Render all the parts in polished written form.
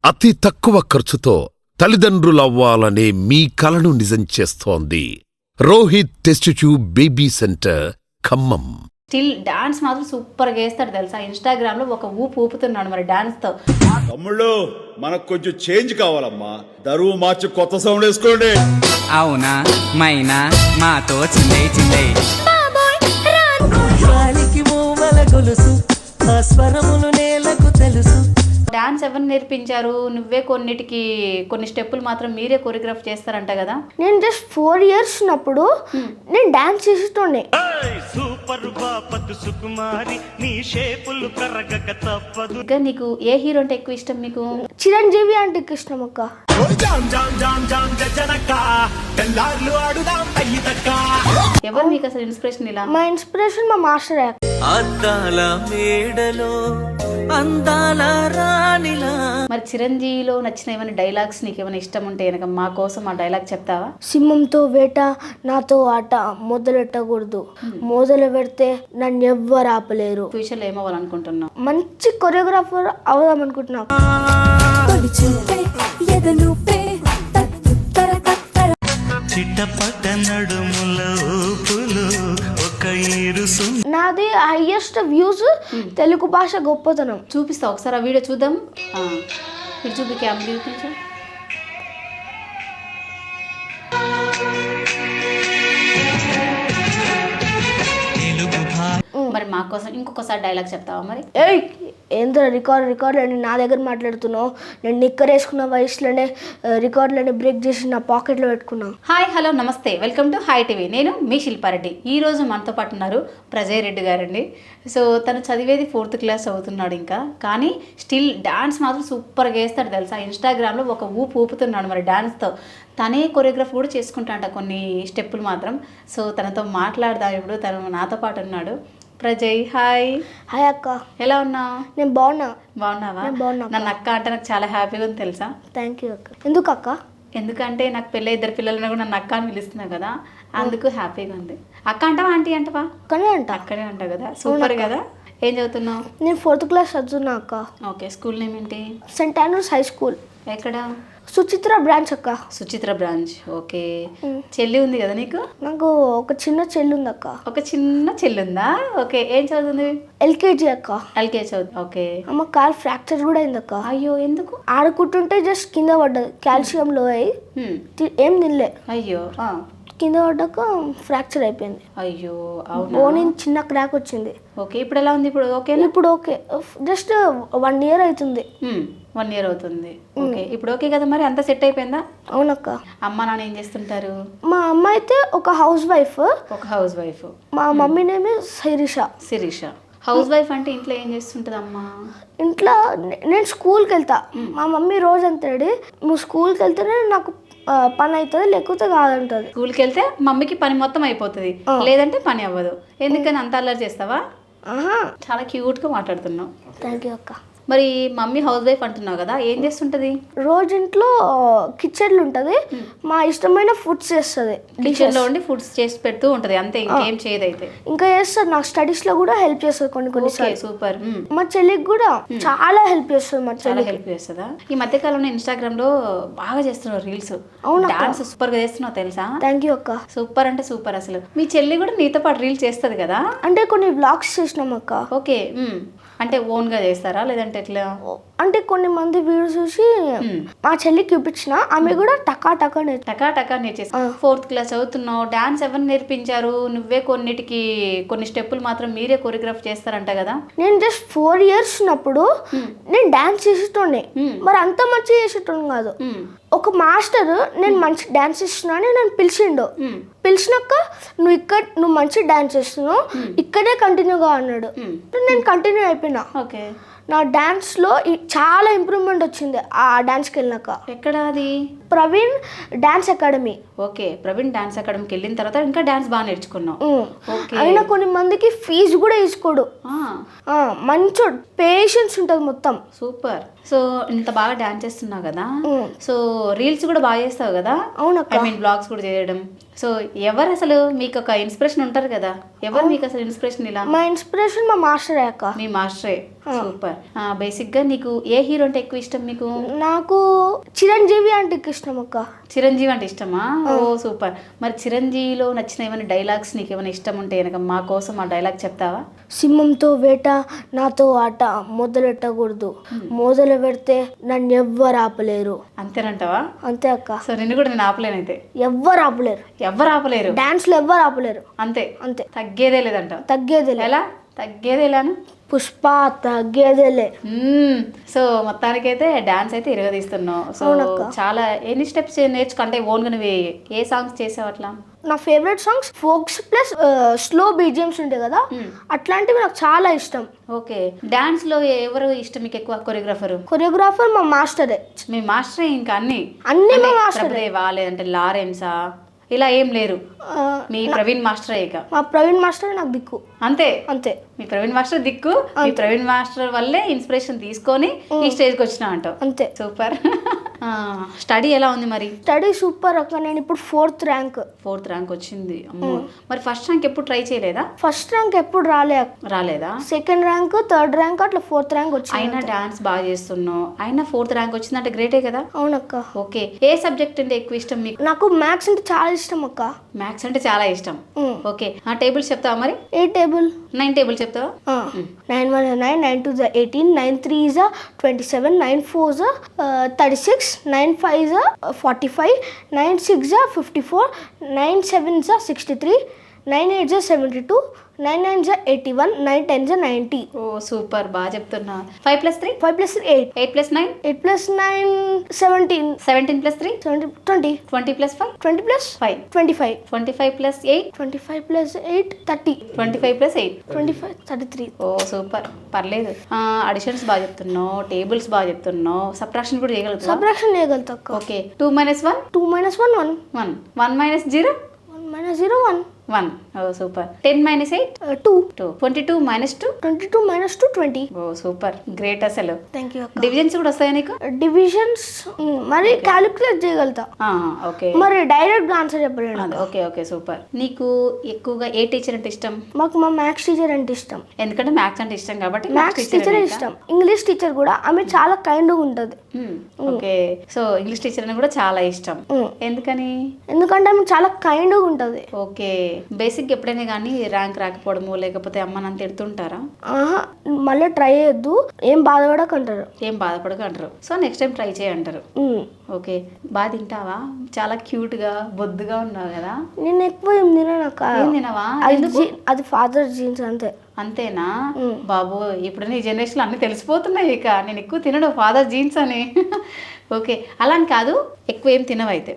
అతి తక్కువ ఖర్చుతో తల్లిదండ్రులవ్వాలనే మీ కలను నిజం చేస్తోంది Rohit test tube baby centre Khammam. Still dance మాత్రం సూపర్ గా వేస్తాడు తెలుసా. ఇన్స్టాగ్రామ్ లో ఒక ఊపుతున్నాడు మరి డాన్స్ తో. తమ్ముళ్ళు మనకు కొంచెం చేంజ్ కావాలమ్మా, దరువు మార్చి కొత్త సౌండ్ వేసుకోండి. అవునా మైనా మాతో చిందై చిందై డాన్స్ ఎవరు నేర్పించారు? నువ్వే కొన్నిటికి కొన్ని స్టెప్పులు మాత్రం మీరే కొరియోగ్రాఫ్ చేస్తారంట కదా. నేను జస్ట్ 4 years ఉన్నప్పుడు నేను డాన్స్ చేస్తుండే. ఇంకా నీకు ఏ హీరో అంటే ఎక్కువ ఇష్టం? మీకు చిరంజీవి అంటే ఇష్టం అక్క. ఎవరు మీకు అసలు ఇన్స్పిరేషన్? ఇలా మా ఇన్స్పిరేషన్ మా మాస్టర్. అద్దాల మేడలో అందాల రాణిలా. మరి చిరంజీవిలో నచ్చిన ఏమైనా డైలాగ్స్ నీకు ఏమైనా ఇష్టం ఉంటే కనుక మా కోసం ఆ డైలాగ్ చెప్తావా? సింహంతో వేట నాతో ఆట మొదలెట్టకూడదు, మొదలు పెడితే నన్ను ఎవ్వరు ఆపలేరు. ఫ్యూచర్ లో ఏమవ్వాలనుకుంటున్నావు? మంచి కొరియోగ్రాఫర్ అవుదాం అనుకుంటున్నా. నాది హైయెస్ట్ వ్యూస్ తెలుగు భాష గొప్పతనం. చూపిస్తా ఒకసారి ఆ వీడియో చూద్దాం. ఇటు చూపి క్యామ్ చూపించు. మరి మా కోసం ఇంకొకసారి డైలాగ్ చెప్తావా? మరి ఏయ్ ఏంద్ర రికార్డ్ అని నా దగ్గర మాట్లాడుతున్నావు. నేను నిక్కర్ వేసుకున్న వయసులోనే రికార్డులని బ్రేక్ చేసి నా పాకెట్లో పెట్టుకున్నా. హాయ్ హలో నమస్తే, వెల్కమ్ టు హాయ్ టీవీ. నేను మీ శిల్పారెడ్డి. ఈరోజు మనతో పాటు ఉన్నారు ప్రజయ్ రెడ్డి గారండి. సో తను చదివేది 4th క్లాస్ అవుతున్నాడు ఇంకా, కానీ స్టిల్ డాన్స్ మాత్రం సూపర్గా వేస్తాడు తెలుసా. ఇన్స్టాగ్రామ్లో ఒక ఊపుతున్నాడు మరి డాన్స్తో. తనే కొరియోగ్రాఫ్ కూడా చేసుకుంటాంట కొన్ని స్టెప్పులు మాత్రం. సో తనతో మాట్లాడదాం ఇప్పుడు. తను నాతో పాటు ఉన్నాడు. ప్రజయ్ హాయ్. హాయ్ అక్క, ఎలా ఉన్నావు? నేను బాగున్నా. బాగున్నావా? బాగున్నా. నన్ను అక్క అంటే నాకు చాలా హ్యాపీగా ఉంది తెలుసా. థ్యాంక్ యూ అక్క. ఎందుకు అక్క? ఎందుకంటే నాకు పెళ్ళి 2 పిల్లలను కూడా నన్ను అక్క అని పిలుస్తున్నావు కదా, అందుకు హ్యాపీగా ఉంది. అక్క అంటావా ఆంటీ అంటావా? అక్కనే అంట. అక్కడే అంటావు కదా, సూపర్ కదా. ఏం చదువుతున్నావు? నేను 4th క్లాస్ చదువుతున్నా అక్క. ఓకే, స్కూల్ నేమ్ ఏంటి? Saint Andrews high school. ఎక్కడ? సుచిత్ర బ్రాంచ్ అక్క. సుచిత్ర బ్రాంచ్. ఓకే. చెల్లి ఉంది కదా నీకు? నాకు ఒక చిన్న చెల్లి ఉంది అక్క. ఒక చిన్న చెల్లి ఉందా? ఓకే, ఏం చదువుతుంది? ఎల్కేజీ అక్క. ఎల్కేజీ చదువు. ఓకే. అమ్మ కాల్ ఫ్రాక్చర్ కూడా అయింది అక్క. అయ్యో, ఎందుకు? ఆడుకుంటుంటే జస్ట్ కింద పడ్డది, కాల్షియం లో అయ్యి ఏం తినలే. అయ్యో. కింద పడ్డాక ఫ్రాక్చర్ అయిపోయింది. అయ్యో అవునా? బోన్ చిన్న క్రాక్ వచ్చింది. ఓకే, ఇప్పుడు ఎలా ఉంది? ఇప్పుడు ఓకే. ఇప్పుడు ఓకే. జస్ట్ 1 year అవుతుంది. 1 year అవుతుంది. ఓకే, ఇప్పుడు ఓకే కదా. మరి అంతా సెట్ అయిపోయిందా? అవునక్క. అమ్మ నాన్న ఏం చేస్తుంటారు? మా అమ్మ అయితే ఒక హౌస్ వైఫ్. ఒక హౌస్ వైఫ్. మా mummy name Shirisha. Housewife అంటే ఇంట్లో ఏం చేస్తుంటది అమ్మ? ఇంట్లో నేను స్కూల్కి వెళ్తా. మా మమ్మీ రోజు అంటాడు, నువ్వు స్కూల్కి వెళ్తేనే నాకు పని అవుతుంది, లేకపోతే కాదంటది. స్కూల్కి వెళ్తే మమ్మీకి పని మొత్తం అయిపోతుంది, లేదంటే పని అవ్వదు. ఎందుకని అంత అల్లరి చేస్తావా? చాలా క్యూట్ గా మాట్లాడుతున్నావు. థ్యాంక్ యూ అక్క. మరి మమ్మీ హౌస్ వైఫ్ అంటున్నావు కదా, ఏం చేస్తుంటది? రోజు ఇంట్లో కిచెన్లు ఉంటది, మా ఇష్టమైన ఫుడ్స్ చేస్తుంది. కిచెన్ లో ఉండి ఫుడ్స్ చేసి పెడుతూ ఉంటది అంతే, ఇంకేం చేయదు. అయితే ఇంకా చేస్తారు, నాకు స్టడీస్ లో కూడా హెల్ప్ చేస్తుంది కొన్ని. సూపర్. మా చెల్లికి కూడా చాలా హెల్ప్ చేస్తుంది. మా చెల్లి హెల్ప్ చేస్తుందా? ఈ మధ్య కాలంలో ఇన్స్టాగ్రామ్ లో బాగా చేస్తున్నావు రీల్స్. డాన్స్ సూపర్ గా చేస్తున్నావు తెలుసా. థ్యాంక్ యూ అక్క. సూపర్ అంటే సూపర్. అసలు మీ చెల్లి కూడా నీతో పాటు రీల్స్ చేస్తుంది కదా? అంటే కొన్ని వ్లాగ్స్ చేసినాం అక్క. ఓకే. అంటే ఓన్ గా చేస్తారా లేదంటే ఎట్లా? అంటే కొన్ని మంది వీడియోస్ చూసి మా చెల్లికి చూపించిన, ఆమె కూడా టకా నేర్చేసి. 4th క్లాస్ చదువుతున్నావు, డాన్స్ ఎవరు నేర్పించారు? నువ్వే కొన్నిటికి కొన్ని స్టెప్పులు మాత్రం మీరే కొరియోగ్రాఫ్ చేస్తారంట కదా. నేను జస్ట్ 4 years ఉన్నప్పుడు నేను డాన్స్ చేసేటోండే, మరి అంత మంచిగా చేసేటోండి కాదు. ఒక మాస్టర్ నేను మంచి డాన్స్ చేస్తున్నా అని నన్ను పిలిచినాక నువ్వు మంచి డాన్స్ చేస్తున్నావు, ఇక్కడే కంటిన్యూగా అన్నాడు. నేను కంటిన్యూ అయిపోయినా. ఓకే. నా డాన్స్ లో చాలా ఇంప్రూవ్మెంట్ వచ్చింది ఆ డాన్స్కి వెళ్ళినాక. ఎక్కడ అది? Praveen dance academy. Okay, Praveen dance అకాడమీకి వెళ్ళిన తర్వాత ఇంకా డాన్స్ బాగా నేర్చుకున్నావు. ఓకే. అయినా కొన్ని మందికి ఫీజు కూడా తీసుకోడు. మంచి పేషెన్స్ ఉంటుంది మొత్తం. సూపర్. సో ఇంత బాగా డాన్స్ చేస్తున్నావు కదా, సో రీల్స్ కూడా బాగా చేస్తావు కదా. అవునక్క. ఐ మీన్ బ్లాగ్స్ కూడా చేయడం. సో ఎవరు అసలు మీకు ఒక ఇన్స్పిరేషన్ ఉంటారు కదా, ఎవరు మీకు అసలు ఇన్స్పిరేషన్? ఇలా మా ఇన్స్పిరేషన్ మా మాస్టర్ అక్క. మీ మాస్టరే. సూపర్. బేసిక్ గా నీకు ఏ హీరో అంటే ఎక్కువ ఇష్టం మీకు? నాకు చిరంజీవి అంటే ఇష్టం అక్క. చిరంజీవి అంటే ఇష్టమా? ఓ సూపర్. మరి చిరంజీవిలో నచ్చిన ఏమైనా డైలాగ్స్ నీకు ఏమైనా ఇష్టం ఉంటే కనుక మా కోసం ఆ డైలాగ్ చెప్తావా? సింహంతో వేట నాతో ఆట మొదలెట్టకూడదు, మొదలు పెడితే నన్ను ఎవ్వరు ఆపలేరు. అంతేనంటావా? అంతే అక్క. సో నిన్ను కూడా నేను ఆపలేనైతే. ఎవ్వరు ఆపలేరు. ఎవరు ఆపలేరు? డాన్స్ లో ఎవ్వరు ఆపలేరు. అంతే. అంతే. తగ్గేదే లేదంట. తగ్గేది ఎలా తగ్గేదే ఎలాను? పుష్ప తగ్గేదేలే. సో మొత్తానికైతే డాన్స్ అయితే ఇరగదీస్తున్నావు. సో చాలా ఎన్ని స్టెప్స్ నేర్చుకో, అంటే ఓన్గా నువ్వు ఏ సాంగ్స్ చేసావు అట్లా? నా favourite songs folks plus slow BGMs ఉంటాయి కదా, అట్లాంటివి నాకు చాలా ఇష్టం. ఓకే. డాన్స్ లో ఎవరు ఇష్టం మీకు ఎక్కువ? కొరియోగ్రాఫర్ మా మాస్టరే. మీ మాస్టరే? ఇంకా అన్ని మా మాస్టర్. ప్రభుదేవా లేదంటే లారెన్సా ఇలా ఏం లేరు? మీ ప్రవీణ్ మాస్టరే ఇక? మా ప్రవీణ్ మాస్టర్ నాకు దిక్కు. అంతే. అంతే. మీ ప్రవీణ్ మాస్టర్ దిక్కు. మీ ప్రవీణ్ మాస్టర్ వల్లే ఇన్స్పిరేషన్ తీసుకొని ఈ స్టేజ్కి వచ్చినా అంటావు. అంతే. సూపర్. స్టడీ ఎలా ఉంది మరి? స్టడీ సూపర్ అక్క. నేను ఇప్పుడు 4th ర్యాంక్. 4th ర్యాంక్ వచ్చింది. అమ్మో. మరి ఫస్ట్ ర్యాంక్ ఎప్పుడు ట్రై చేయలేదా? ఫస్ట్ ర్యాంక్ ఎప్పుడు రాలేదా? 2nd ర్యాంక్ 3rd ర్యాంక్ అట్లా 4th ర్యాంక్ వచ్చింది. అయినా డాన్స్ బాగా చేస్తున్నావు, అయినా 4th ర్యాంక్ వచ్చిందంటే గ్రేటే కదా. అవునక్క. ఓకే. ఏ సబ్జెక్ట్ అంటే ఎక్కువ ఇష్టం మీకు? నాకు మ్యాథ్స్ అంటే చాలా ఇష్టం అక్క. మ్యాథ్స్ అంటే చాలా ఇష్టం. ఓకే. ఆ టేబుల్స్ చెప్తావా మరి? ఏ టేబుల్? 9 టేబుల్ చెప్తావా? 9 1 9, 9 2 18, 9 3 27, 9 4 36, 9 5 45, 9 6 54, 9 7 63, 9 8 72, 9 9 81, 9 10 90. ఓ సూపర్, బాగా చెప్తున్నా. 5 + 3? 5 + 3 8. 8 + 9? 8 + 9 17. 17 + 3? 20. 20 + 5? 20 + 5? 25. 25 + 8? 25 + 8 30. 25 + 8? 25 33. ఓ సూపర్, పర్లేదు. అడిషన్స్ బాగా చెప్తున్నావు, టేబుల్స్ బాగా చెప్తున్నావు, సబ్ట్రాక్షన్ కూడా చేయగలుగుతావు? సబ్ట్రాక్షన్ చేయగలుగుతా. ఓకే. 2 - 1? 2 - 1 1. 1. 1 - 0? 1 - 0 1. 1. ఓ సూపర్. 10 - 8? 2. 2. 22 - 2? 22 - 2 20. ఓ సూపర్, గ్రేట్ అసలు. థ్యాంక్ యూ అక్క. డివిజన్స్ కూడా వస్తాయా నీకు? డివిజన్స్ మరి క్యాలిక్యులేట్ చేయగలుగుతా. ఓకే. మరి డైరెక్ట్ ఆన్సర్ చెప్పలేను. Okay okay super. నీకు ఎక్కువగా ఏ టీచర్ అంటే ఇష్టం? మాకు మా మ్యాథ్స్ టీచర్ అంటే ఇష్టం. ఎందుకంటే మ్యాథ్స్ అంటే ఇష్టం కాబట్టి మ్యాథ్స్ టీచర్ ఇష్టం. ఇంగ్లీష్ టీచర్ కూడా ఆమె చాలా కైండ్గా ఉంటుంది. ఓకే. సో ఇంగ్లీష్ టీచర్ అని కూడా చాలా ఇష్టం. ఎందుకని? ఎందుకంటే ఆమె చాలా కైండ్గా ఉంటుంది. ఓకే. బేసిక్ ఎప్పుడైనా కానీ ర్యాంక్ రాకపోవడము లేకపోతే అమ్మ నన్ను తిడుతుంటారా? మళ్ళీ ట్రై చేయొద్దు, ఏం బాధపడకంటారు. ఏం బాధపడక అంటారు. సో నెక్స్ట్ టైం ట్రై చేయంటారు. ఓకే. బాగా తింటావా? చాలా క్యూట్ గా బొద్దుగా ఉన్నావు కదా. నేను ఎక్కువ ఏం తినక. ఏం తినవా? అది ఫాదర్ జీన్స్ అంతే. అంతేనా? బాబు ఇప్పుడు నీ జనరేషన్ అన్ని తెలిసిపోతున్నాయి. ఇక నేను ఎక్కువ తినడు ఫాదర్ జీన్స్ అని. ఓకే. అలా అని కాదు, ఎక్కువ ఏం తినవు అయితే?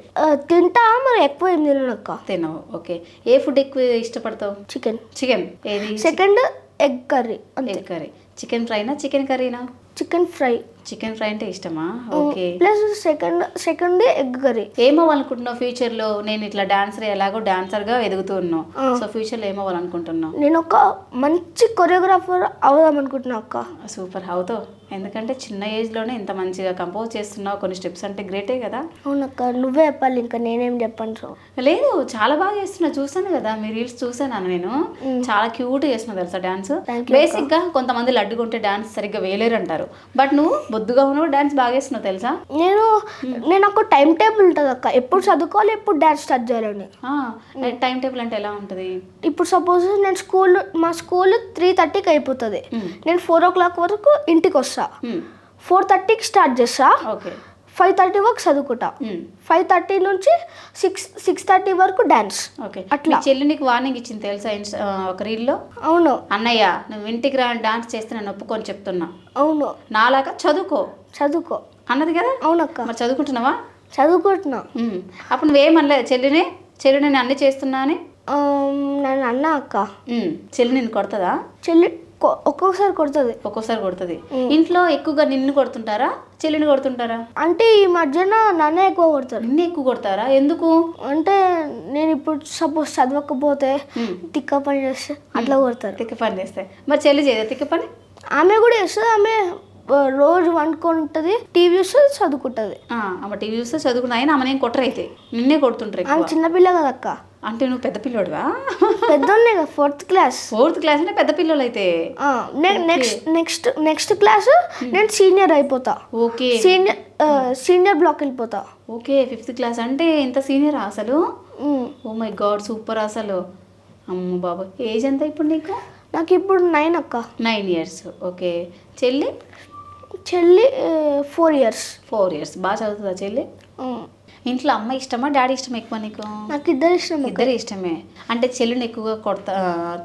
తింటా, మరి ఎక్కువ ఏం తినక. తినవు. ఓకే. ఏ ఫుడ్ ఎక్కువ ఇష్టపడతావు? చికెన్. ఏది? Second egg curry. Egg curry. Chicken ఫ్రైనా చికెన్ కర్రీనా? Chicken fry. చికెన్ ఫ్రై అంటే ఇష్టమా? Okay. Plus second egg curry. ఏమవ్వాలనుకుంటున్నావు ఫ్యూచర్ లో? నేను ఇట్లా డాన్సర్, ఎలాగో డాన్సర్ గా ఎదుగుతున్నావు. సో ఫ్యూచర్ లో ఏమవ్వాలనుకుంటున్నావు? నేను ఒక మంచి కొరియోగ్రాఫర్ అవుదాం అనుకుంటున్నా అక్క. సూపర్, అవుతావు. ఎందుకంటే చిన్న ఏజ్ లోనే ఇంత మంచిగా కంపోజ్ చేస్తున్నావు, కొన్ని స్టెప్స్ అంటే గ్రేటే కదా. అవునక్క, నువ్వే చెప్పాలి, ఇంకా నేనేం చెప్పను. లేదు, చాలా బాగా చేస్తున్నా, చూసాను కదా మీ రీల్స్ చూసాను నేను. చాలా క్యూట్ చేస్తున్నావు తెలుసా డాన్స్. బేసిక్ గా కొంతమంది లడ్డుకుంటే డాన్స్ సరిగ్గా వేయలేరు అంటారు, బట్ నువ్వు బొద్దుగా ఉన్నావు, డాన్స్ బాగా చేస్తున్నావు తెలుసా. నేను ఒక టైం టేబుల్ ఉంటుంది అక్క, ఎప్పుడు చదువుకోవాలి, ఎప్పుడు డాన్స్ స్టార్ట్ చేయాలని. టైం టేబుల్ అంటే ఎలా ఉంటుంది? ఇప్పుడు సపోజ్ నేను మా స్కూల్ 3:30కి అయిపోతుంది. నేను 4 o'clock వరకు ఇంటికి వస్తా. 4:30కి స్టార్ట్ చేస్తా. 5:30 వరకు చదువుకుంటా. 5:30 నుంచి 6:30 వరకు డాన్స్. అట్లా చెల్లి నీకు వార్నింగ్ ఇచ్చింది తెలుసా ఒక రీల్లో? అవును. అన్నయ్య నువ్వు ఇంటికి రా డాన్స్ చేస్తే నేను ఒప్పుకొని చెప్తున్నా. అవును. నాలాగా చదువుకో అన్నది కదా. అవునక్క. మరి చదువుకుంటున్నావా? చదువుకుంటున్నా. అప్పుడు నువ్వేమనలేదు చెల్లి నేను అన్ని చేస్తున్నా అని? నన్ను అన్నా అక్క. చెల్లి నేను కొడతదా? చెల్లి ఒక్కొక్కసారి కొడుతుంది. ఒక్కోసారి కొడుతుంది. ఇంట్లో ఎక్కువగా నిన్ను కొడుతుంటారా చెల్లిని కొడుతుంటారా? అంటే ఈ మధ్యన నన్నే ఎక్కువ కొడతారు. నిన్ను ఎక్కువ కొడతారా? ఎందుకు? అంటే నేను ఇప్పుడు సపోజ్ చదవకపోతే తిక్క పని చేస్తే అట్లా కొడతారు. తిక్క పని చేస్తే మరి చెల్లి చేయదా తిక్క పని? ఆమె కూడా చేస్తుంది. ఆమె రోజు వండుకుంటుంది, టీవీ చూస్తుంది, చదువుకుంటుంది. ఆమె టీవీ చూస్తే చదువుకున్నా అయినా ఆమె నేను కొట్టరు అయితే నిన్నే కొడుతుంటారు. ఆమె చిన్నపిల్ల కదా అక్క. అంటే నువ్వు పెద్ద పిల్లోడువా? పెద్దోళ్ళే కదా, 4th క్లాస్. 4th క్లాస్ అంటే పెద్ద పిల్లలు అయితే. నెక్స్ట్ క్లాస్ నేను సీనియర్ అయిపోతా. ఓకే సీనియర్ బ్లాక్ వెళ్ళిపోతా. ఓకే 5th క్లాస్ అంటే ఇంత సీనియరా అసలు? ఓ మై గాడ్ సూపర్ అసలు. అమ్మ బాబు ఏజ్ ఎంత ఇప్పుడు నీకు? నాకు ఇప్పుడు 9 అక్క. 9 years. ఓకే చెల్లి? 4 years. 4 years. బాగా చదువుతుందా చెల్లి? ఇంట్లో అమ్మ ఇష్టమా డాడీ ఇష్టమా ఎక్కువ నీకు? నాకు ఇద్దరు ఇష్టం. ఇద్దరు ఇష్టమే. అంటే చెల్లిని ఎక్కువగా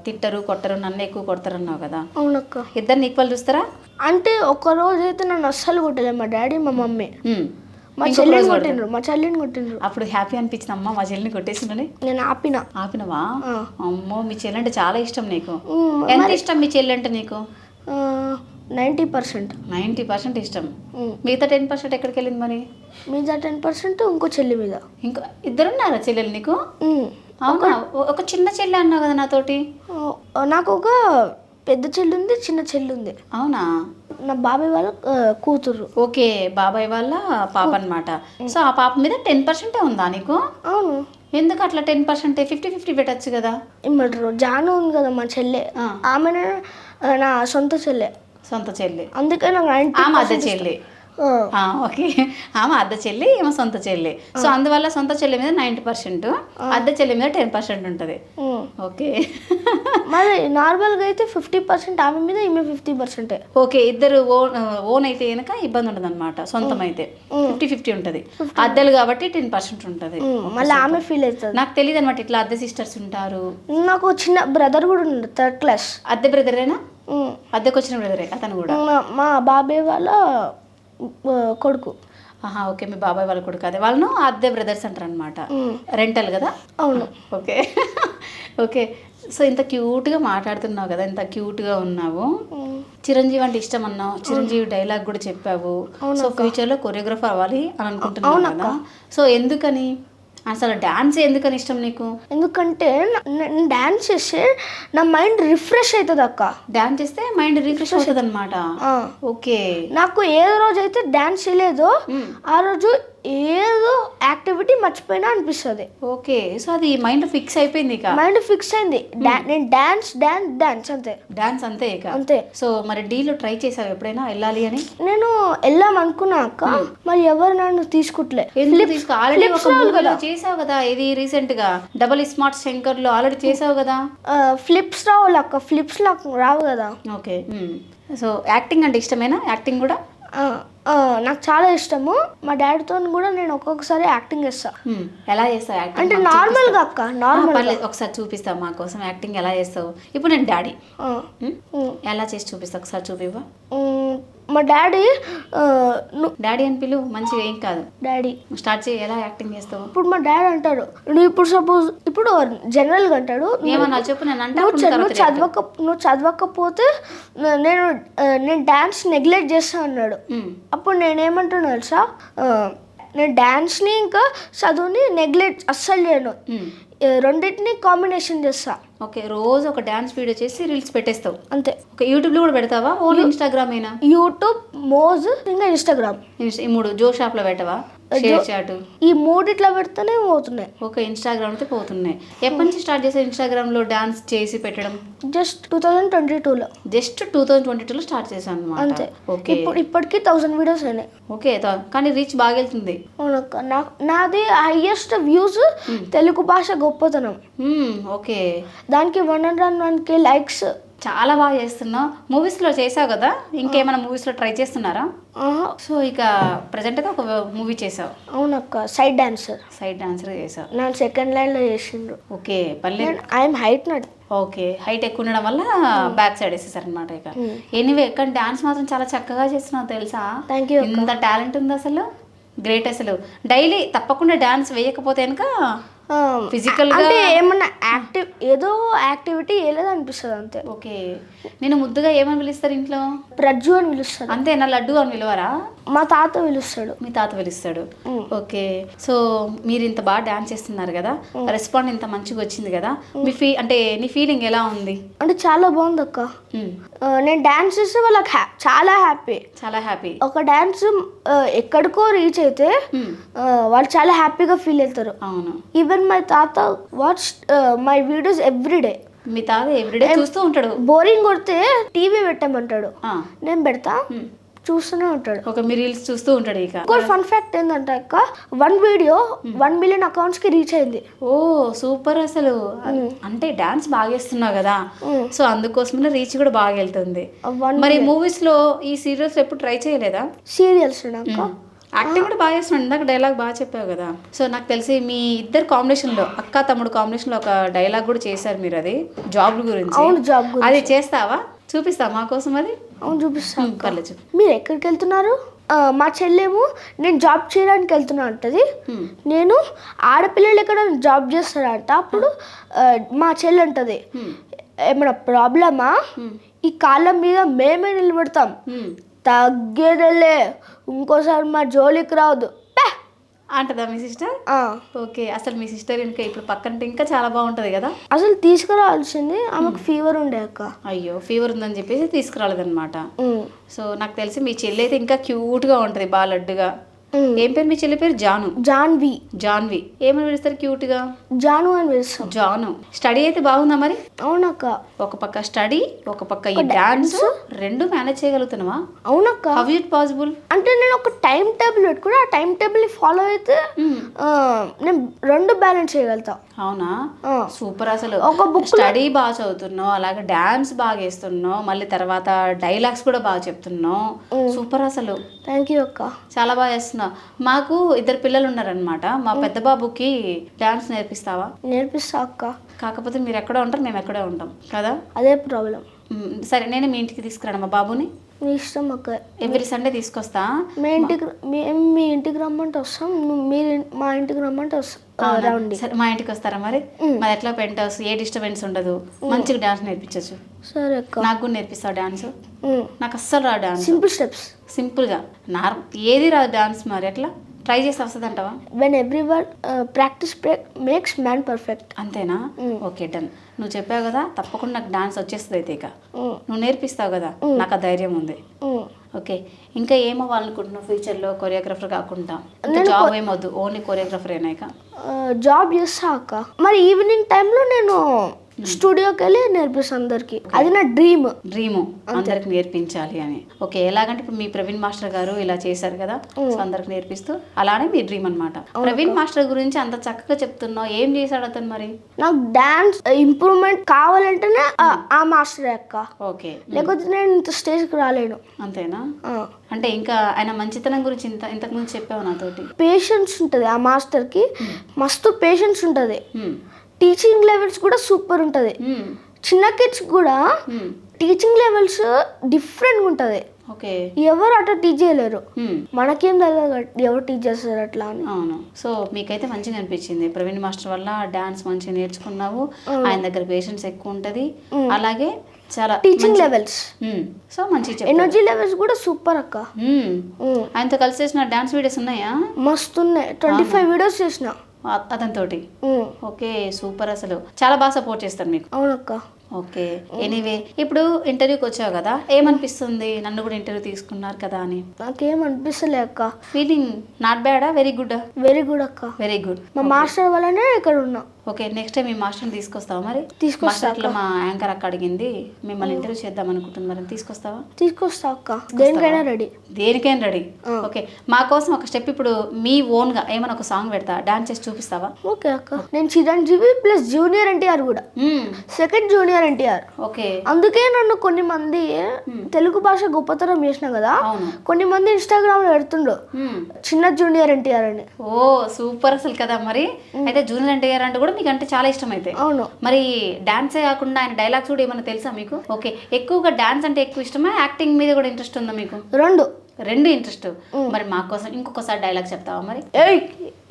తిట్టరు కొట్టరు, నన్ను ఎక్కువ కొడతారు అన్నావు కదా. అవునక్క. ఇద్దరిని ఈక్వల్ చూస్తారా? అంటే ఒక రోజు అయితే నన్ను అస్సలు కొట్టలేదు మా డాడీ మా మమ్మీ. మా చెల్లిని కొట్టిండ్రు. అప్పుడు హ్యాపీ అనిపించింది అమ్మ మా చెల్లిని కొట్టేసిందని? నేను ఆపినవా? అమ్మో మీ చెల్లి అంటే చాలా ఇష్టం నీకు. ఎంత ఇష్టం మీ చెల్లి అంటే నీకు? 90%. 90% ఇష్టం. మిగతా 10% ఎక్కడికి వెళ్ళింది మరి? మిగతా 10% ఇంకో చెల్లి మీద. ఇంకా ఇద్దరున్నారా చెల్లెలు నీకు? అవునా? ఒక చిన్న చెల్లి అన్నావు కదా నాతోటి. నాకు ఒక పెద్ద చెల్లి ఉంది, చిన్న చెల్లి ఉంది. అవునా? నా బాబాయ్ వాళ్ళ కూతురు. ఓకే బాబాయ్ వాళ్ళ పాప అన్నమాట. సో ఆ పాప మీద 10% ఉందా నీకు? అవును. ఎందుకు అట్లా 10%? 50-50 పెట్టచ్చు కదా. ఏమంటారు జాను ఉంది కదా మా చెల్లె, ఆమె నా సొంత చెల్లె. అందుకే నాకు 90%. ఆమె అద్దె చెల్లి. ఓకే ఆమె అద్దె చెల్లి ఏమో సొంత చెల్లి. సో అందువల్ల సొంత చెల్లి మీద 90%, అద్దె చెల్లి మీద 10% ఉంటుంది. ఓకే మరి నార్మల్గా అయితే 50% ఆమె మీద, ఈమె 50%. ఓకే ఇద్దరు ఓన్ అయితే కనుక ఇబ్బంది ఉండదు అనమాట. సొంతం అయితే 50-50 ఉంటుంది. అద్దెలు కాబట్టి 10% ఉంటుంది. మళ్ళీ ఆమె ఫీల్ అవుతుంది. నాకు తెలియదు అనమాట ఇట్లా అద్దె సిస్టర్స్ ఉంటారు. నాకు చిన్న బ్రదర్ కూడా ఉన్నాడు 3rd class. అద్దె బ్రదరేనా? అద్దెకి వచ్చిన బ్రదరే అతను కూడా? మా బాబాయ్ వాళ్ళ కొడుకు. ఓకే మీ బాబాయ్ వాళ్ళ కొడుకు. అదే వాళ్ళను అద్దె బ్రదర్స్ అంటారు అనమాట. రెంటల్ కదా? అవును. ఓకే ఓకే సో ఇంత క్యూట్గా మాట్లాడుతున్నావు కదా, ఇంత క్యూట్గా ఉన్నావు. చిరంజీవి అంటే ఇష్టం అన్నావు, చిరంజీవి డైలాగ్ కూడా చెప్పావు. సో ఫ్యూచర్లో కొరియోగ్రాఫర్ అవ్వాలి అని అనుకుంటున్నావు కదా. సో ఎందుకని అసలు డాన్స్ ఎందుకని ఇష్టం నీకు? ఎందుకంటే నేను డాన్స్ చేస్తే నా మైండ్ రిఫ్రెష్ అవుతుంది అక్క. డాన్స్ చేస్తే మైండ్ రిఫ్రెష్ అవుతుంది అనమాట. ఓకే నాకు ఏ రోజు అయితే డాన్స్ చేయలేదో ఆ రోజు ఏదో యాక్టివిటీ మర్చిపోయినా అనిపిస్తుంది. ఓకే సో అది మైండ్ ఫిక్స్ అయిపోయింది. మైండ్ ఫిక్స్ అయింది. నేను డాన్స్ అంతే. డాన్స్ అంతే ఇక అంతే. సో మరి డీలో ట్రై చేసావు ఎప్పుడైనా వెళ్ళాలి అని? నేను వెళ్ళాం అనుకున్నాక మరి ఎవరు నన్ను తీసుకుంటలే. ఆల్రెడీ చేసావు కదా, ఇది రీసెంట్ గా డబుల్ స్మార్ట్ శంకర్ లో ఆల్రెడీ చేసావు కదా. ఫ్లిప్స్ రావాలి అక్క, ఫ్లిప్స్ నాకు రావు కదా. ఓకే సో యాక్టింగ్ అంటే ఇష్టమేనా? యాక్టింగ్ కూడా నాకు చాలా ఇష్టము. మా డాడీతో కూడా నేను ఒక్కొక్కసారి యాక్టింగ్ చేస్తా. ఎలా చేస్తావు యాక్టింగ్? అంటే నార్మల్గా అక్క, నార్మల్. ఒకసారి చూపిస్తావు మా కోసం యాక్టింగ్ ఎలా చేస్తావు? ఇప్పుడు నేను డాడీ ఎలా చేసి చూపిస్తా, ఒకసారి చూపివా? మా డాడీ అని పిలు మంచిగా, ఏం కాదు. డాడీ స్టార్ట్ చేయి, ఎలా యాక్టింగ్ చేస్తావు? ఇప్పుడు మా డాడీ అంటాడు, నువ్వు ఇప్పుడు సపోజ్ ఇప్పుడు జనరల్ గా అంటాడు, ఏమన్నా చెప్పు. నేను అంటే నువ్వు చదవకపోతే నేను డాన్స్ నెగ్లెక్ట్ చేస్తా అన్నాడు. అప్పుడు నేనేమంటున్నా తెలుసా, నేను డాన్స్ని ఇంకా చదువుని నెగ్లెక్ట్ అస్సలు చేయను, రెండింటిని కాంబినేషన్ చేస్తా. ఓకే రోజు ఒక డాన్స్ వీడియో చేసి రీల్స్ పెట్టేస్తావు అంతే. ఓకే యూట్యూబ్లో కూడా పెడతావా? ఓన్లీ ఇన్స్టాగ్రామ్ అయినా? యూట్యూబ్, మోజ్, ఇంకా ఇన్స్టాగ్రామ్. ఈ 3 జో షాప్లో పెట్టవా? షేర్ చాట్ ఈ 3 పెడితేనే పోతున్నాయి. ఓకే ఇన్స్టాగ్రామ్ అయితే పోతున్నాయి. ఎప్పటి నుంచి స్టార్ట్ చేసావు ఇన్స్టాగ్రామ్లో డాన్స్ చేసి పెట్టడం? జస్ట్ 2022లో. జస్ట్ 2022లో స్టార్ట్ చేశాను అనమాట. అంతే. ఓకే ఇప్పటికి 1000 వీడియోస్ అయినాయి. ఓకే కానీ రీచ్ బాగా వెళ్తుంది. అవునక్క, నాది హైయెస్ట్ వ్యూస్ తెలుగు భాష గొప్పతనం. ఓకే దానికి 101K లైక్స్. చాలా బాగా చేస్తున్నావు. మూవీస్లో చేసావు కదా, ఇంకేమైనా మూవీస్లో ట్రై చేస్తున్నారా? సో ఇక ప్రజెంట్గా ఒక మూవీ చేసావు. అవునక్క, సైడ్ డాన్సర్ చేసావు. నా 2nd లైన్లో చేసిండ్రు. ఓకే పర్లేదు. I'm height nut. Okay height ఎక్కువ ఉండడం వల్ల బ్యాక్ సైడ్ వేసేసారు అనమాట. ఇక ఎనీవే కానీ డాన్స్ మాత్రం చాలా చక్కగా చేస్తున్నావు తెలుసా. Thank you. ఇంత టాలెంట్ ఉంది అసలు, గ్రేట్. అసలు డైలీ తప్పకుండా డాన్స్ వేయకపోతే కనుక Physical గా- అంటే ఏమన్నా ఏదో యాక్టివిటీ వేయలేదు అనిపిస్తుంది అంతే. ఓకే, నేను ముద్దుగా ఏమని పిలుస్తారు ఇంట్లో? రజ్జు అని పిలుస్తాడు. అంతేనా? లడ్డు అని పిలవరా? మా తాత పిలుస్తాడు. మీ తాత పిలుస్తాడు. ఓకే, సో మీరు ఇంత బాగా డాన్స్ చేస్తున్నారు కదా, రెస్పాండ్ ఇంత మంచిగా వచ్చింది కదా, మీ అంటే నీ ఫీలింగ్ ఎలా ఉంది? అంటే చాలా బాగుంది అక్క. నేను డాన్స్ చేస్తే వాళ్ళకి చాలా హ్యాపీ. చాలా హ్యాపీ. ఒక డాన్స్ ఎక్కడికో రీచ్ అయితే వాళ్ళు చాలా హ్యాపీగా ఫీల్ అవుతారు. అవును. ఈవెన్ మై తాత వాచ్ మై వీడియోస్ ఎవ్రీడే. మీ తాత ఎవ్రీడే చూస్తూ ఉంటాడు. బోరింగ్ కొడితే టీవీ పెట్టమంటాడు, ఆ, నేను పెడతా, చూస్తూనే ఉంటాడు. ఒక మీ రీల్స్ చూస్తూ ఉంటాడు. ఇక ఇంకోటి ఫన్ ఫ్యాక్ట్ ఏంటంటే అక్క, 1 వీడియో 1 మిలియన్ అకౌంట్స్ కి రీచ్ అయింది. ఓ సూపర్ అసలు. అంటే డాన్స్ బాగా చేస్తున్నావు కదా, సో అందుకోసమే రీచ్ కూడా బాగా వెళ్తుంది. మరి మూవీస్ లో ఈ సీరియల్స్ ఎప్పుడు ట్రై చేయలేదా? సీరియల్స్ అక్క యాక్టింగ్ కూడా బాగా చేస్తున్నాడు. ఇందాక డైలాగ్ బాగా చెప్పావు కదా. సో నాకు తెలిసి మీ ఇద్దరు కాంబినేషన్లో, అక్క తమ్ముడు కాంబినేషన్లో ఒక డైలాగ్ కూడా చేశారు మీరు, అది జాబ్ గురించి. అవును, జాబ్ గురించి. అది చేస్తావా? చూపిస్తావా మా కోసం అది? అవును, చూపిస్తాను. పర్లేదు చెప్పు. మీరు ఎక్కడికి వెళ్తున్నారు? మా చెల్లెమో నేను జాబ్ చేయడానికి వెళ్తున్నా అంటది. నేను ఆడపిల్లలు ఎక్కడ జాబ్ చేస్తారంట. అప్పుడు మా చెల్లి అంటది, ఏమైనా ప్రాబ్లమా? ఈ కాళ్ళ మీద మేమే నిలబడతాం, తగ్గేదలే, ఇంకోసారి మా జోలికి రావద్దు అంటదా మీ సిస్టర్? ఓకే, అసలు మీ సిస్టర్ ఇంకా ఇప్పుడు పక్కన ఇంకా చాలా బాగుంటది కదా. అసలు తీసుకురావాల్సింది, ఆమెకు ఫీవర్ ఉండే అక్క. అయ్యో, ఫీవర్ ఉందని చెప్పేసి తీసుకురాలేదన్నమాట. సో నాకు తెలిసి మీ చెల్లి అయితే ఇంకా క్యూట్గా ఉంటుంది, బాగా లడ్డుగా. ఏం పేరు మీ చెల్లి పేరు? జాను. జాన్వి. జాన్వి. ఏమని పిలుస్తారు క్యూట్గా? జాను అని పిలుస్తాం. జాను. స్టడీ అయితే బాగుందా మరి? అవునక్క. ఒక పక్క స్టడీ, ఒక పక్క ఈ డాన్స్, రెండు మేనేజ్ చేయగలుగుతున్నావా? అవునక్క. How it possible? అంటే నేను ఒక టైం టేబుల్ పెట్టుకుని ఆ టైం టేబుల్ ఫాలో అయితే నేను రెండు బ్యాలెన్స్ చేయగలుగుతా. అవునా, సూపర్ అసలు. ఒక బుక్ స్టడీ బాగా చదువుతున్నావు, అలాగే డాన్స్ బాగా వేస్తున్నావు, మళ్ళీ తర్వాత డైలాగ్స్ కూడా బాగా చెప్తున్నావు. సూపర్ అసలు. థ్యాంక్ యూ అక్క. చాలా బాగా చేస్తున్నావు. మాకు 2 పిల్లలు ఉన్నారనమాట. మా పెద్ద బాబుకి డాన్స్ నేర్పిస్తావా? నేర్పిస్తా అక్క. కాకపోతే మీరు ఎక్కడో ఉంటారు, మేము ఎక్కడే ఉంటాం కదా. అదే ప్రాబ్లం. సరే, నేను మీ ఇంటికి తీసుకురాను మా బాబుని. మీ ఇష్టం అక్క. ఎవ్రీ సండే తీసుకొస్తా. మీ ఇంటికి రమ్మంటే వస్తాం, మీరు మా ఇంటికి రమ్మంటే రండి. సరే, మా ఇంటికి వస్తారా మరి? మరి ఎట్లా పెంట్ హౌస్, ఏ డిస్టర్బెన్స్ ఉండదు, మంచిగా డాన్స్ నేర్పించచ్చు. సరే అక్క. నాకు కూడా నేర్పిస్తావు డాన్స్? నాకు అస్సలు రా డాన్స్. సింపుల్ స్టెప్స్, సింపుల్గా ఏది రాదు డాన్స్. మరి ఎట్లా ట్రై చేసి వస్తుంది అంటావా? When everyone practice makes man perfect. అంతేనా? Okay, done. నువ్వు చెప్పావు కదా, తప్పకుండా నాకు డాన్స్ వచ్చేస్తుంది. అయితే ఇక నువ్వు నేర్పిస్తావు కదా, నాకు ఆ ధైర్యం ఉంది. ఓకే, ఇంకా ఏమవ్వాలనుకుంటున్నావు ఫ్యూచర్లో? కొరియోగ్రాఫర్ కాకుండా జాబ్ ఏమొద్దు, ఓన్లీ కొరియోగ్రాఫర్ అయినా ఇక? జాబ్ చేస్తా అక్క. మరి ఈవినింగ్ టైంలో నేను స్టూడియోకి వెళ్ళి నేర్పిస్తాను అందరికి. అది నా డ్రీమ్. అందరికి నేర్పించాలి అని. ఓకే, ఎలాగంటే ఇప్పుడు మీ ప్రవీణ్ మాస్టర్ గారు ఇలా చేశారు కదా, సో అందరికి నేర్పిస్తూ అలానే మీ డ్రీమ్ అనమాట. ప్రవీణ్ మాస్టర్ గురించి అంత చక్కగా చెప్తున్నావు, ఏం చేశాడు అతను మరి? నాకు డాన్స్ ఇంప్రూవ్మెంట్ కావాలంటేనే ఆ మాస్టర్ అక్క. ఓకే, లేకపోతే నేను ఇంత స్టేజ్కి రాలేను. అంతేనా? అంటే ఇంకా ఆయన మంచితనం గురించి ఇంతకు ముందు చెప్పావు నాతోటి. పేషెన్స్ ఉంటుంది ఆ మాస్టర్కి, మస్తు పేషెన్స్ ఉంటుంది. టీచింగ్ లెవెల్స్ కూడా సూపర్ ఉంటుంది. చిన్న కిడ్స్ కూడా టీచింగ్ లెవెల్స్ డిఫరెంట్గా ఉంటుంది. ఓకే, ఎవరు అట్లా టీచ్ చేయలేరు. మనకేం తెలియదు ఎవరు టీచ్ చేస్తారు అట్లా అని. అవును. సో మీకైతే మంచిగా అనిపించింది ప్రవీణ్ మాస్టర్ వల్ల, డాన్స్ మంచిగా నేర్చుకున్నావు, ఆయన దగ్గర పేషెన్స్ ఎక్కువ ఉంటుంది, అలాగే చాలా టీచింగ్ లెవెల్స్, సో మంచిగా ఎనర్జీ లెవెల్స్ కూడా సూపర్ అక్క. ఆయనతో కలిసి చేసిన డాన్స్ వీడియోస్ ఉన్నాయా? మస్తు ఉన్నాయి. 25 వీడియోస్ చేసిన అతనితోటి. ఓకే, సూపర్ అసలు. చాలా బాగా సపోర్ట్ చేస్తాను మీకు. అవునక్క. ఓకే, ఎనీవే ఇప్పుడు ఇంటర్వ్యూకి వచ్చావు కదా, ఏమనిపిస్తుంది? నన్ను కూడా ఇంటర్వ్యూ తీసుకున్నారు కదా అని. నాకేం అనిపిస్తలే అక్క. ఫీలింగ్ నాట్ బ్యాడా? Very good. వెరీ గుడ్ అక్క. Very good. మా మాస్టర్ వల్లనే ఇక్కడ ఉన్నా. ఓకే, నెక్స్ట్ టైం మీ మాస్టర్ని తీసుకొస్తావా మరి? తీసుకొస్తా. అట్లా మా యాంకర్ అక్క అడిగింది, మిమ్మల్ని ఇంటర్వ్యూ చేద్దాం అనుకుంటున్నారు, తీసుకొస్తావా? తీసుకొస్తా అక్క, దేనికైనా రెడీ. దేనికైనా రెడీ. ఓకే, మా కోసం ఒక స్టెప్ ఇప్పుడు మీ ఓన్గా ఏమైనా ఒక సాంగ్ పెడతా, డాన్స్ చేసి చూపిస్తావా? ఓకే అక్క. నేను చిరంజీవి ప్లస్ జూనియర్ ఎన్టీఆర్ కూడా, సెకండ్ జూనియర్ ఎన్టీఆర్. ఓకే, అందుకే నన్ను కొన్ని మంది తెలుగు భాష గొప్పతనం చేసిన కదా, కొన్ని మంది ఇన్స్టాగ్రామ్ లో పెడుతుండ్రు చిన్న జూనియర్ ఎన్టీఆర్ అని. ఓ సూపర్ అసలు కదా. మరి అయితే జూనియర్ ఎన్టీఆర్ అంటే కూడా మీకు అంటే చాలా ఇష్టం అయితే? అవును. మరి డాన్సే కాకుండా ఆయన డైలాగ్స్ కూడా ఏమైనా తెలుసా మీకు? ఓకే, ఎక్కువగా డాన్స్ అంటే ఎక్కువ ఇష్టమా, యాక్టింగ్ మీద కూడా ఇంట్రెస్ట్ ఉందా మీకు? రెండు. రెండు ఇంట్రెస్ట్. మరి మా కోసం ఇంకొకసారి డైలాగ్ చెప్తావా మరి? ఏయ్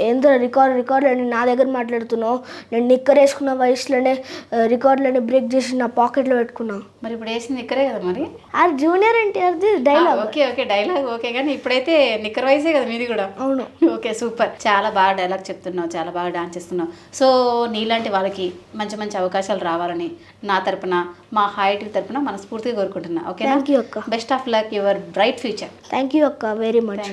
ఏందో రికార్డ్ అని నా దగ్గర మాట్లాడుతున్నావు. నేను నిక్కర్ వేసుకున్న వయసులోనే రికార్డులని బ్రేక్ చేసి నా పాకెట్లో పెట్టుకున్నావు. మరి ఇప్పుడు వేసింది నిక్కరే కదా మరి. ఆ జూనియర్ ఎన్టీఆర్ది డైలాగ్. ఓకే డైలాగ్ ఓకే, కానీ ఇప్పుడైతే నిక్కర్ వయసే కదా మీది కూడా. అవును. ఓకే సూపర్, చాలా బాగా డైలాగ్ చెప్తున్నావు, చాలా బాగా డాన్స్ చేస్తున్నావు. సో నీలాంటి వాళ్ళకి మంచి మంచి అవకాశాలు రావాలని నా తరపున, మా హాయ్ టీవీ తరపున మనస్ఫూర్తిగా కోరుకుంటున్నా. ఓకే, థ్యాంక్ యూ అక్క. Best of luck, your bright future. Thank you అక్క వెరీ మచ్.